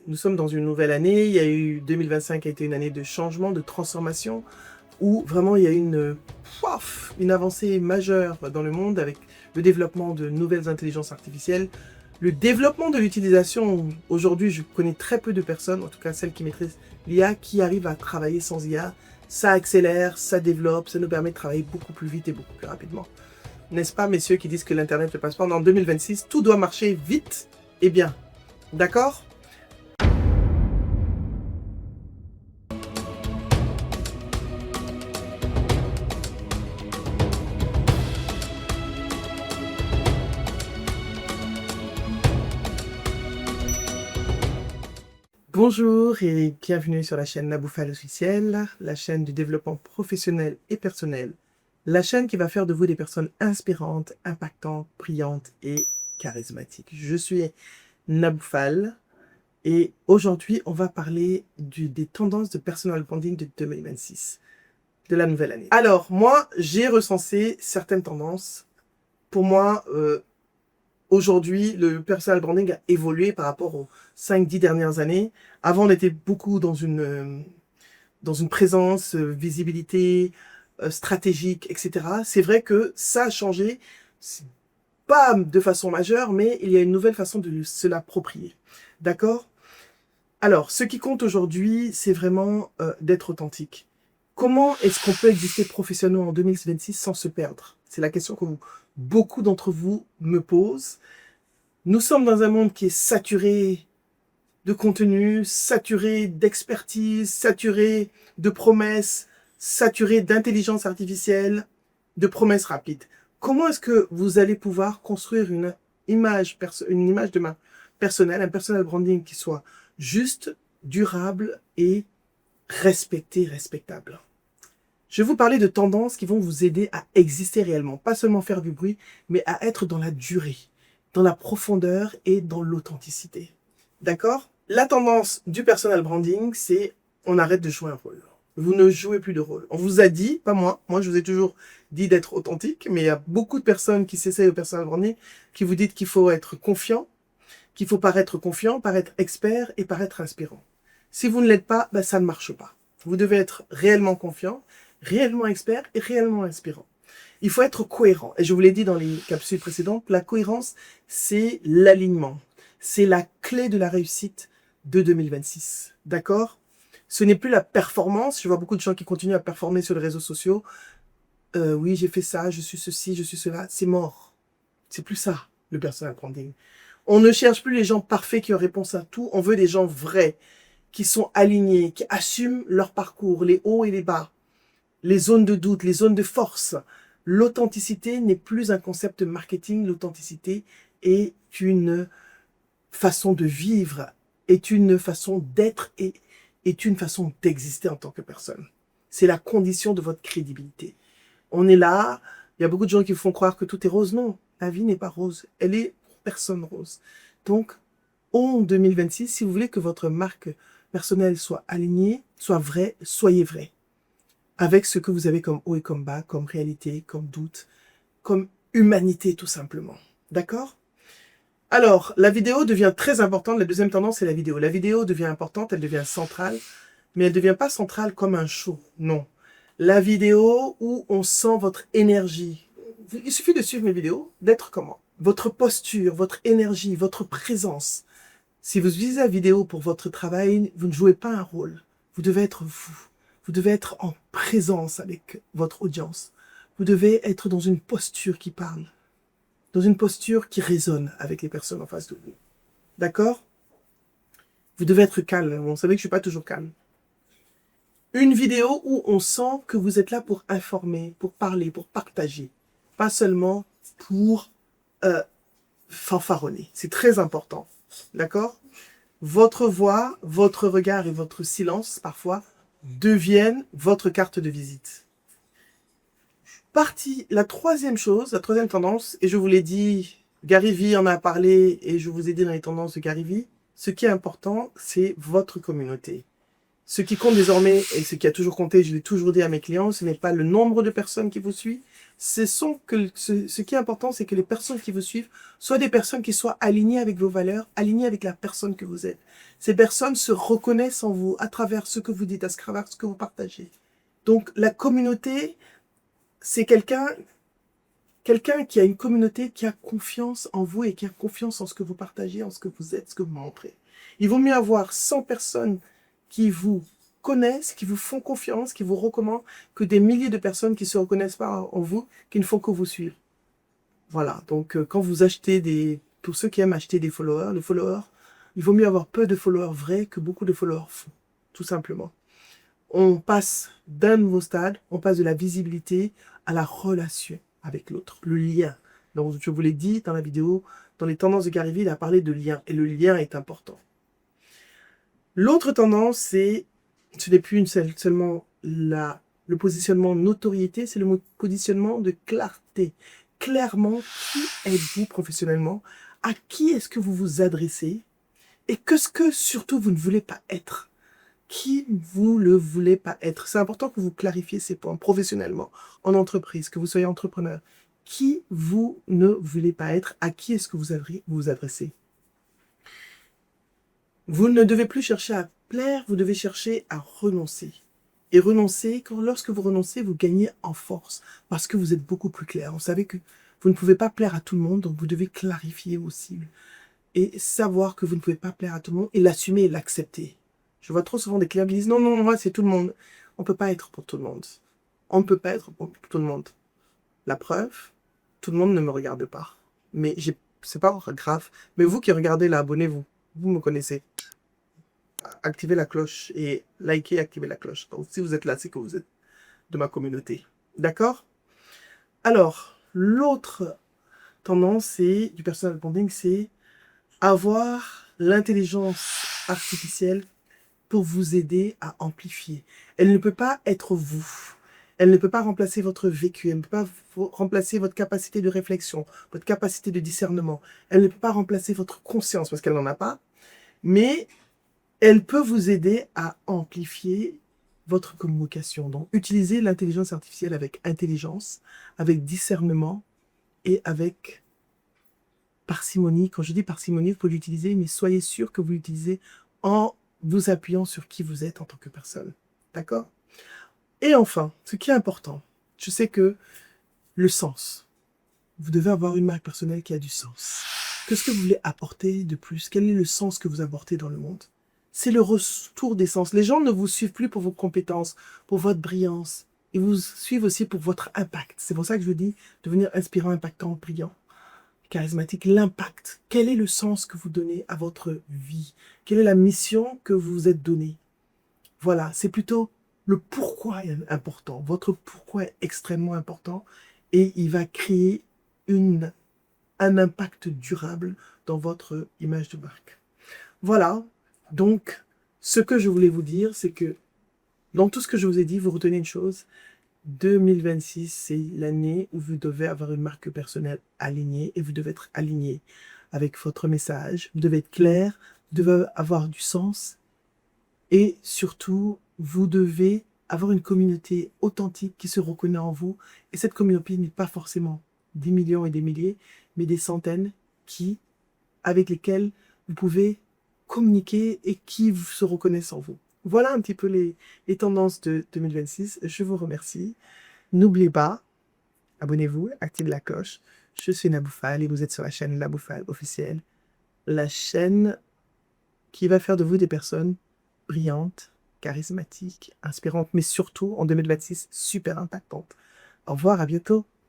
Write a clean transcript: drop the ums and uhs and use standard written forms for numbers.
nous sommes dans une nouvelle année. Il y a eu 2025 a été une année de changement, de transformation, où vraiment il y a eu une avancée majeure dans le monde avec le développement de nouvelles intelligences artificielles, le développement de l'utilisation. Aujourd'hui, je connais très peu de personnes, en tout cas celles qui maîtrisent l'IA, qui arrivent à travailler sans IA. Ça accélère, ça développe, ça nous permet de travailler beaucoup plus vite et beaucoup plus rapidement. N'est-ce pas, messieurs, qui disent que l'Internet ne passe pas? En 2026, tout doit marcher vite et bien. D'accord? Bonjour et bienvenue sur la chaîne Naboufal officielle, la chaîne du développement professionnel et personnel. La chaîne qui va faire de vous des personnes inspirantes, impactantes, brillantes et charismatiques. Je suis Naboufal et aujourd'hui on va parler des tendances de personal branding de 2026, de la nouvelle année. Alors moi j'ai recensé certaines tendances. Pour moi, aujourd'hui, le personal branding a évolué par rapport aux 5-10 dernières années. Avant, on était beaucoup dans une présence, visibilité stratégique, etc. C'est vrai que ça a changé, pas de façon majeure, mais il y a une nouvelle façon de se l'approprier. D'accord? Alors, ce qui compte aujourd'hui, c'est vraiment d'être authentique. Comment est-ce qu'on peut exister professionnellement en 2026 sans se perdre? C'est la question que beaucoup d'entre vous me posent. Nous sommes dans un monde qui est saturé de contenu, saturé d'expertise, saturé de promesses, saturé d'intelligence artificielle, de promesses rapides. Comment est-ce que vous allez pouvoir construire une image de marque personnelle, un personal branding qui soit juste, durable et respectable? Je vais vous parler de tendances qui vont vous aider à exister réellement, pas seulement faire du bruit, mais à être dans la durée, dans la profondeur et dans l'authenticité. D'accord? La tendance du personal branding, c'est on arrête de jouer un rôle. Vous ne jouez plus de rôle. On vous a dit, pas moi je vous ai toujours dit d'être authentique, mais il y a beaucoup de personnes qui s'essayent au personal branding qui vous disent qu'il faut être confiant, qu'il faut paraître confiant, paraître expert et paraître inspirant. Si vous ne l'êtes pas, ça ne marche pas. Vous devez être réellement confiant, réellement expert et réellement inspirant. Il faut être cohérent. Et je vous l'ai dit dans les capsules précédentes, la cohérence, c'est l'alignement. C'est la clé de la réussite de 2026. D'accord? Ce n'est plus la performance. Je vois beaucoup de gens qui continuent à performer sur les réseaux sociaux. Oui, j'ai fait ça, je suis ceci, je suis cela. C'est mort. C'est plus ça, le personal branding. On ne cherche plus les gens parfaits qui ont réponse à tout. On veut des gens vrais, qui sont alignés, qui assument leur parcours, les hauts et les bas, les zones de doute, les zones de force. L'authenticité n'est plus un concept marketing. L'authenticité est une façon de vivre, est une façon d'être et est une façon d'exister en tant que personne. C'est la condition de votre crédibilité. On est là, il y a beaucoup de gens qui font croire que tout est rose. Non, la vie n'est pas rose. Elle est pour personne rose. Donc, en 2026, si vous voulez que votre marque personnelle soit alignée, soit vraie, soyez vrai. Avec ce que vous avez comme haut et comme bas, comme réalité, comme doute, comme humanité tout simplement. D'accord? Alors, la vidéo devient très importante. La deuxième tendance, c'est la vidéo. La vidéo devient importante, elle devient centrale, mais elle ne devient pas centrale comme un show. Non. La vidéo où on sent votre énergie. Il suffit de suivre mes vidéos, d'être comment? Votre posture, votre énergie, votre présence. Si vous utilisez la vidéo pour votre travail, vous ne jouez pas un rôle. Vous devez être vous. Vous devez être en présence avec votre audience. Vous devez être dans une posture qui parle. Dans une posture qui résonne avec les personnes en face de vous. D'accord? Vous devez être calme. Vous savez que je ne suis pas toujours calme. Une vidéo où on sent que vous êtes là pour informer, pour parler, pour partager. Pas seulement pour fanfaronner. C'est très important. D'accord? Votre voix, votre regard et votre silence, parfois, deviennent votre carte de visite. La troisième tendance, et je vous l'ai dit, Gary Vee en a parlé, et je vous ai dit dans les tendances de Gary Vee, ce qui est important, c'est votre communauté. Ce qui compte désormais, et ce qui a toujours compté, je l'ai toujours dit à mes clients, ce n'est pas le nombre de personnes qui vous suivent, Ce qui est important, c'est que les personnes qui vous suivent soient des personnes qui soient alignées avec vos valeurs, alignées avec la personne que vous êtes. Ces personnes se reconnaissent en vous à travers ce que vous dites, à travers ce que vous partagez. Donc, la communauté, c'est quelqu'un qui a une communauté qui a confiance en vous et qui a confiance en ce que vous partagez, en ce que vous êtes, ce que vous montrez. Il vaut mieux avoir 100 personnes qui vous connaissent, qui vous font confiance, qui vous recommandent, que des milliers de personnes qui ne se reconnaissent pas en vous, qui ne font que vous suivre. Voilà, donc quand vous achetez pour ceux qui aiment acheter des followers, les followers, il vaut mieux avoir peu de followers vrais que beaucoup de followers faux, tout simplement. On passe d'un nouveau stade, on passe de la visibilité à la relation avec l'autre, le lien. Donc je vous l'ai dit dans la vidéo, dans les tendances de Gary Vee, il a parlé de lien, et le lien est important. L'autre tendance, ce n'est plus seulement le positionnement notoriété, c'est le positionnement de clarté. Clairement, qui êtes-vous professionnellement? À qui est-ce que vous vous adressez? Et qu'est-ce que surtout vous ne voulez pas être? Qui vous ne voulez pas être? C'est important que vous clarifiez ces points professionnellement, en entreprise, que vous soyez entrepreneur. Qui vous ne voulez pas être? À qui est-ce que vous vous adressez? Vous ne devez plus chercher à plaire, vous devez chercher à renoncer. Et renoncer, lorsque vous renoncez, vous gagnez en force, parce que vous êtes beaucoup plus clair. Vous savez que vous ne pouvez pas plaire à tout le monde, donc vous devez clarifier vos cibles. Et savoir que vous ne pouvez pas plaire à tout le monde, et l'assumer et l'accepter. Je vois trop souvent des clients qui disent « Non, non, moi, c'est tout le monde. » On ne peut pas être pour tout le monde. On ne peut pas être pour tout le monde. La preuve, tout le monde ne me regarde pas. Mais c'est pas grave. Mais vous qui regardez là, abonnez-vous. Vous me connaissez. Activez la cloche et likez, activez la cloche. Donc, si vous êtes là, c'est que vous êtes de ma communauté. D'accord? Alors, l'autre tendance du personal branding, c'est avoir l'intelligence artificielle pour vous aider à amplifier. Elle ne peut pas être vous. Elle ne peut pas remplacer votre vécu. Elle ne peut pas remplacer votre capacité de réflexion, votre capacité de discernement. Elle ne peut pas remplacer votre conscience parce qu'elle n'en a pas. Mais elle peut vous aider à amplifier votre communication. Donc, utilisez l'intelligence artificielle avec intelligence, avec discernement et avec parcimonie. Quand je dis parcimonie, vous pouvez l'utiliser, mais soyez sûr que vous l'utilisez en vous appuyant sur qui vous êtes en tant que personne. D'accord? Et enfin, ce qui est important, je sais que le sens. Vous devez avoir une marque personnelle qui a du sens. Qu'est-ce que vous voulez apporter de plus? Quel est le sens que vous apportez dans le monde? C'est le retour des sens. Les gens ne vous suivent plus pour vos compétences, pour votre brillance. Ils vous suivent aussi pour votre impact. C'est pour ça que je dis devenir inspirant, impactant, brillant, charismatique. L'impact. Quel est le sens que vous donnez à votre vie? Quelle est la mission que vous vous êtes donnée? Voilà, c'est plutôt le pourquoi est important. Votre pourquoi est extrêmement important et il va créer un impact durable dans votre image de marque. Voilà, donc ce que je voulais vous dire, c'est que dans tout ce que je vous ai dit, vous retenez une chose, 2026, c'est l'année où vous devez avoir une marque personnelle alignée et vous devez être aligné avec votre message, vous devez être clair, vous devez avoir du sens et surtout, vous devez avoir une communauté authentique qui se reconnaît en vous. Et cette communauté n'est pas forcément des millions et des milliers, mais des centaines avec lesquelles vous pouvez communiquer et qui se reconnaissent en vous. Voilà un petit peu les tendances de 2026. Je vous remercie. N'oubliez pas, abonnez-vous, activez la cloche. Je suis Naboufal et vous êtes sur la chaîne Naboufal officielle. La chaîne qui va faire de vous des personnes brillantes, charismatiques, inspirantes, mais surtout en 2026, super impactantes. Au revoir, à bientôt.